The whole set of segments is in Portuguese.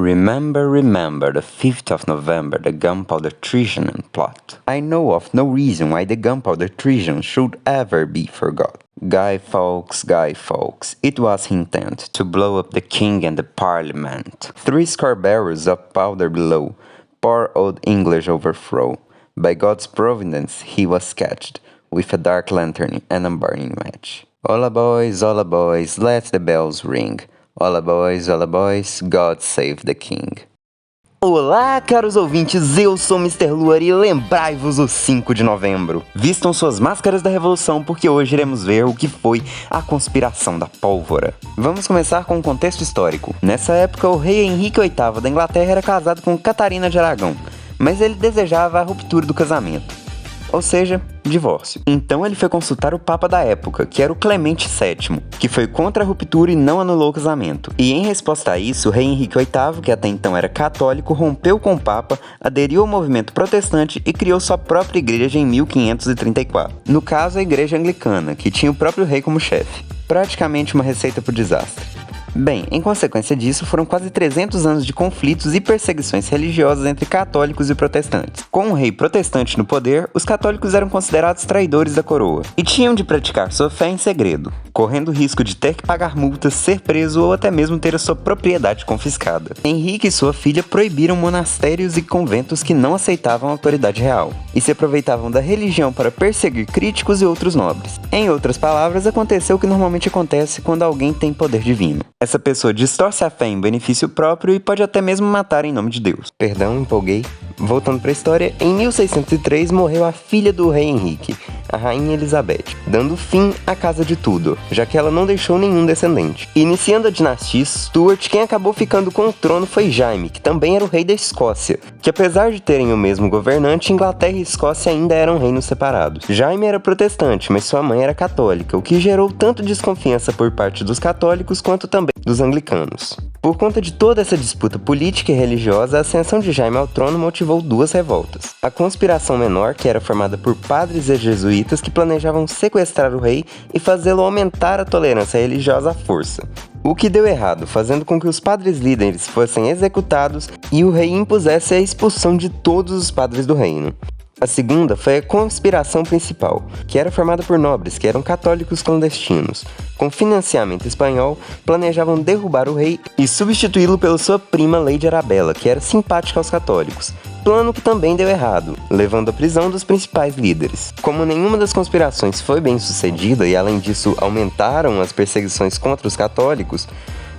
Remember, remember the 5th of November, the gunpowder treason plot. I know of no reason why the gunpowder treason should ever be forgot. Guy Fawkes, it was his intent to blow up the king and the parliament. 30 barrels of powder below, poor old English overthrow. By God's providence he was catched, with a dark lantern and a burning match. Hola boys, let the bells ring. Hola boys, God save the king. Olá, caros ouvintes, eu sou Mr. Luar e lembrai-vos o 5 de novembro. Vistam suas máscaras da revolução porque hoje iremos ver o que foi a conspiração da pólvora. Vamos começar com um contexto histórico. Nessa época, o rei Henrique VIII da Inglaterra era casado com Catarina de Aragão, mas ele desejava a ruptura do casamento. Ou seja, divórcio. Então ele foi consultar o Papa da época, que era o Clemente VII, que foi contra a ruptura e não anulou o casamento. E em resposta a isso, o rei Henrique VIII, que até então era católico, rompeu com o Papa, aderiu ao movimento protestante e criou sua própria igreja em 1534. No caso, a igreja anglicana, que tinha o próprio rei como chefe. Praticamente uma receita para o desastre. Bem, em consequência disso, foram quase 300 anos de conflitos e perseguições religiosas entre católicos e protestantes. Com um rei protestante no poder, os católicos eram considerados traidores da coroa e tinham de praticar sua fé em segredo, correndo o risco de ter que pagar multas, ser preso ou até mesmo ter a sua propriedade confiscada. Henrique e sua filha proibiram monastérios e conventos que não aceitavam a autoridade real e se aproveitavam da religião para perseguir críticos e outros nobres. Em outras palavras, aconteceu o que normalmente acontece quando alguém tem poder divino. Essa pessoa distorce a fé em benefício próprio e pode até mesmo matar em nome de Deus. Perdão, empolguei. Voltando para a história, em 1603 morreu a filha do rei Henrique, a rainha Elizabeth, dando fim à casa de Tudor, já que ela não deixou nenhum descendente. Iniciando a dinastia Stuart, quem acabou ficando com o trono foi Jaime, que também era o rei da Escócia, que apesar de terem o mesmo governante, Inglaterra e Escócia ainda eram reinos separados. Jaime era protestante, mas sua mãe era católica, o que gerou tanto desconfiança por parte dos católicos quanto também dos anglicanos. Por conta de toda essa disputa política e religiosa, a ascensão de Jaime ao trono motivou duas revoltas. A conspiração menor, que era formada por padres e jesuítas que planejavam sequestrar o rei e fazê-lo aumentar a tolerância religiosa à força. O que deu errado, fazendo com que os padres líderes fossem executados e o rei impusesse a expulsão de todos os padres do reino. A segunda foi a conspiração principal, que era formada por nobres que eram católicos clandestinos. Com financiamento espanhol, planejavam derrubar o rei e substituí-lo pela sua prima Lady Arabella, que era simpática aos católicos. Plano que também deu errado, levando à prisão dos principais líderes. Como nenhuma das conspirações foi bem sucedida e além disso aumentaram as perseguições contra os católicos,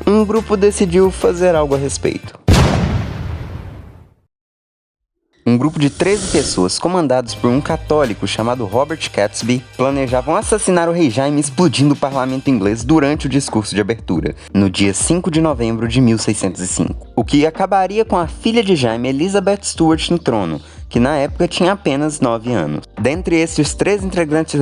um grupo decidiu fazer algo a respeito. Um grupo de 13 pessoas, comandados por um católico chamado Robert Catesby, planejavam assassinar o rei Jaime explodindo o parlamento inglês durante o discurso de abertura, no dia 5 de novembro de 1605, o que acabaria com a filha de Jaime, Elizabeth Stuart, no trono, que na época tinha apenas 9 anos. Dentre estes três integrantes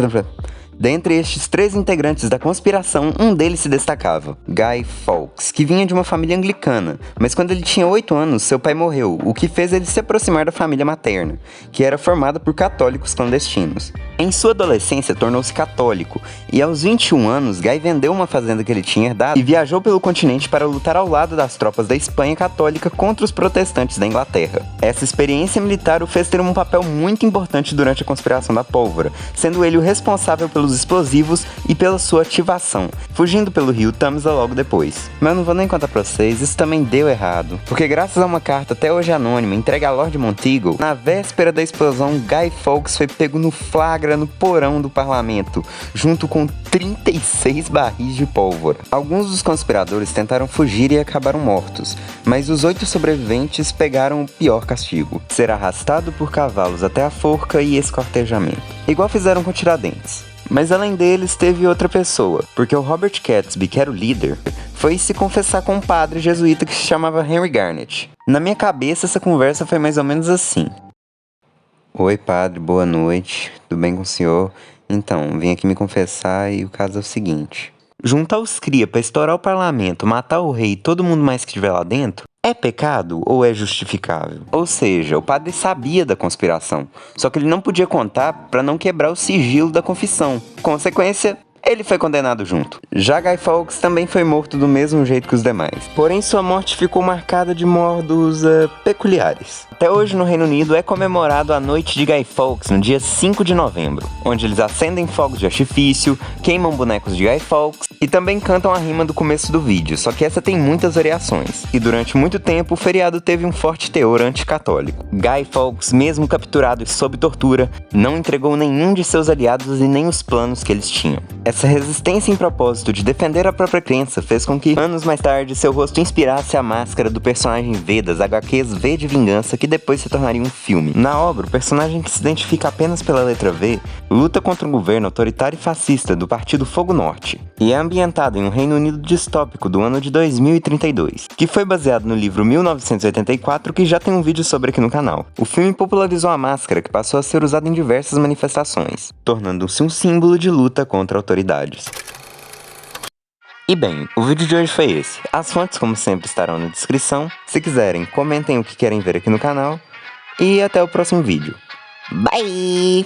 da conspiração, um deles se destacava, Guy Fawkes, que vinha de uma família anglicana, mas quando ele tinha 8 anos, seu pai morreu, o que fez ele se aproximar da família materna, que era formada por católicos clandestinos. Em sua adolescência, tornou-se católico, e aos 21 anos, Guy vendeu uma fazenda que ele tinha herdado e viajou pelo continente para lutar ao lado das tropas da Espanha católica contra os protestantes da Inglaterra. Essa experiência militar o fez ter um papel muito importante durante a conspiração da pólvora, sendo ele o responsável pelos explosivos e pela sua ativação, fugindo pelo rio Tamisa logo depois. Mas eu não vou nem contar pra vocês, isso também deu errado, porque graças a uma carta até hoje anônima entregue a Lord Monteagle, na véspera da explosão, Guy Fawkes foi pego no flagra no porão do parlamento, junto com 36 barris de pólvora. Alguns dos conspiradores tentaram fugir e acabaram mortos, mas os 8 sobreviventes pegaram o pior castigo, ser arrastado por cavalos até a forca e esquartejamento, igual fizeram com Tiradentes. Mas além deles, teve outra pessoa, porque o Robert Catesby, que era o líder, foi se confessar com um padre jesuíta que se chamava Henry Garnet. Na minha cabeça, essa conversa foi mais ou menos assim. Oi, padre, boa noite, tudo bem com o senhor? Então, vim aqui me confessar e o caso é o seguinte. Juntar os cria pra estourar o parlamento, matar o rei e todo mundo mais que estiver lá dentro, é pecado ou é justificável? Ou seja, o padre sabia da conspiração, só que ele não podia contar para não quebrar o sigilo da confissão. Consequência, ele foi condenado junto. Já Guy Fawkes também foi morto do mesmo jeito que os demais, porém sua morte ficou marcada de modos peculiares. Até hoje no Reino Unido é comemorado a Noite de Guy Fawkes no dia 5 de novembro, onde eles acendem fogos de artifício, queimam bonecos de Guy Fawkes e também cantam a rima do começo do vídeo, só que essa tem muitas variações. E durante muito tempo o feriado teve um forte teor anticatólico. Guy Fawkes, mesmo capturado e sob tortura, não entregou nenhum de seus aliados e nem os planos que eles tinham. Essa resistência em propósito de defender a própria crença fez com que, anos mais tarde, seu rosto inspirasse a máscara do personagem V das HQs V de Vingança, que depois se tornaria um filme. Na obra, o personagem que se identifica apenas pela letra V luta contra um governo autoritário e fascista do Partido Fogo Norte, e é ambientado em um Reino Unido distópico do ano de 2032, que foi baseado no livro 1984, que já tem um vídeo sobre aqui no canal. O filme popularizou a máscara, que passou a ser usada em diversas manifestações, tornando-se um símbolo de luta contra autoridades. E bem, o vídeo de hoje foi esse. As fontes, como sempre, estarão na descrição. Se quiserem, comentem o que querem ver aqui no canal. E até o próximo vídeo. Bye!